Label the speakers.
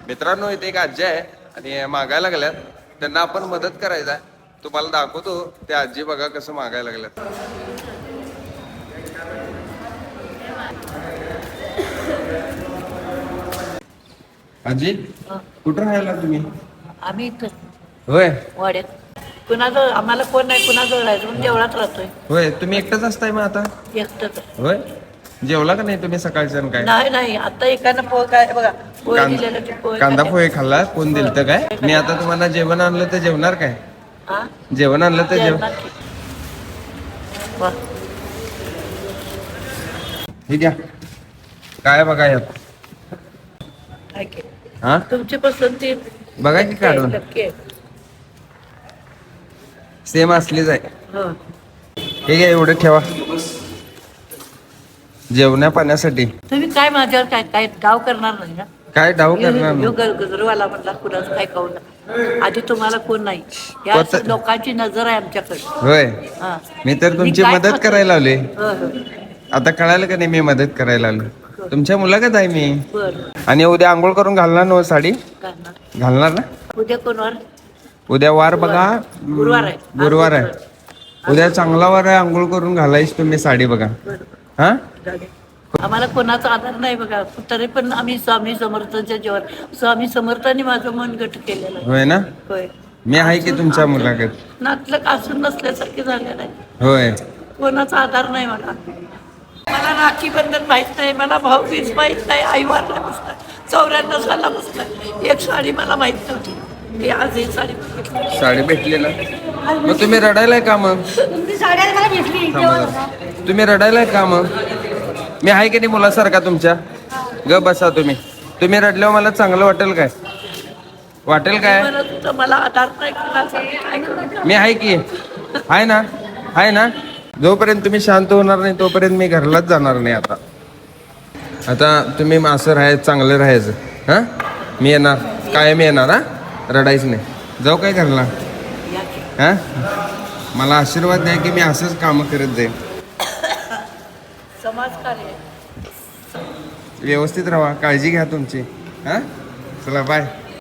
Speaker 1: मित्रांनो इथे एक आजी आहे आणि मागायला लागल्यात. त्यांना आपण मदत करायचं आहे. तुम्हाला दाखवतो त्या आजी बघा कसं मागायला लागल्यात. आजी कुठं राहायला तुम्ही?
Speaker 2: आम्ही इथं
Speaker 1: होय
Speaker 2: वाड्यात कुणाजवळ आम्हाला कोण नाही कुणाजवळ राहायचं म्हणून देवळात राहतोय.
Speaker 1: होय तुम्ही एकटंच असताय मग आता?
Speaker 2: एकटंच आहे.
Speaker 1: होय जेवला का नाही तुम्ही सकाळचं काय?
Speaker 2: नाही नाही आता एकानं पोहे काय बघा पोहे दिलेलं ते पोहे
Speaker 1: कांदा
Speaker 2: खाते.
Speaker 1: पोहे खाल्ला कोण दिलतं काय? मी आता तुम्हाला जेवण आणलं तर जेवणार काय?
Speaker 2: हा?
Speaker 1: जेवण आणलं तर
Speaker 2: जेवणार की. वा.
Speaker 1: हे घ्या काय बघा यात.
Speaker 2: काय केलं?
Speaker 1: हा
Speaker 2: तुमची पसंती
Speaker 1: बघा की काढून
Speaker 2: नक्की आहे.
Speaker 1: सेम असलीच आहे.
Speaker 2: हो.
Speaker 1: हे घ्या एवढं ठेवा जेवण्या पाण्यासाठी.
Speaker 2: तुम्ही काय माझ्यावर काय काय डाव करणार नाही ना?
Speaker 1: काय डाव करणार नाही.
Speaker 2: गजरवाला म्हणला कुणाचं काय खाऊ नका. आधी तुम्हाला कोण नाही या लोकांची नजर आहे आमच्याकडे.
Speaker 1: होय
Speaker 2: हा.
Speaker 1: मी तर तुमची
Speaker 2: काय
Speaker 1: मदत
Speaker 2: खातो?
Speaker 1: करायला लावली.
Speaker 2: हो, हो.
Speaker 1: आता कळालं का नाही मी मदत करायला आलो. तुमच्या मुलाखत आहे मी.
Speaker 2: बरं
Speaker 1: आणि उद्या आंघोळ करून घालणार ना साडी?
Speaker 2: करणार.
Speaker 1: घालणार ना?
Speaker 2: उद्या कोणवर?
Speaker 1: उद्या वार बघा.
Speaker 2: गुरुवार आहे.
Speaker 1: गुरुवार आहे. उद्या चांगला वार आहे आंघोळ करून घालायची तुम्ही साडी बघा. हा
Speaker 2: आम्हाला कोणाचा आधार नाही बघा तरी पण आम्ही स्वामी समर्थांच्या जेवण स्वामी समर्थांनी माझं मन गट केलेलं आहे.
Speaker 1: होय ना
Speaker 2: होय.
Speaker 1: मी आहे की तुमच्या मुलाखत.
Speaker 2: नातलं असून नसल्यासारखे झालेलं आहे.
Speaker 1: होय
Speaker 2: कोणाचा आधार नाही मला. मला राखी बंधन माहित नाही मला भाऊबीज माहित नाही आई वारला बसला 94 साला बसला एक साडी मला माहित नव्हती. मी आज ही साडी बघितली.
Speaker 1: साडी भेटली ना मग तुम्ही रडायलाय का मग?
Speaker 2: तुमची साडी मला भेटली.
Speaker 1: तुम्ही रडायलाय का मग? मी आहे की नाही मुलासारखा तुमच्या? ग बसा तुम्ही. तुम्ही रडल्यावर मला चांगलं वाटेल काय? वाटेल काय?
Speaker 2: मला आधार नाही कोणाचा काय करू?
Speaker 1: मी आहे की आहे ना आहे ना. जोपर्यंत तुम्ही शांत होणार नाही तोपर्यंत मी घरलाच जाणार नाही. आता तुम्ही असं राहायचं चांगलं राहायचं. हा मी येणार कायम येणार. हा रडायचं नाही. जाऊ काय घरला?
Speaker 2: या की.
Speaker 1: हा मला आशीर्वाद द्या की मी असंच कामं करत जाईन.
Speaker 2: समाजकार्य
Speaker 1: व्यवस्थित राहा काळजी घ्या तुमची. हा चला बाय.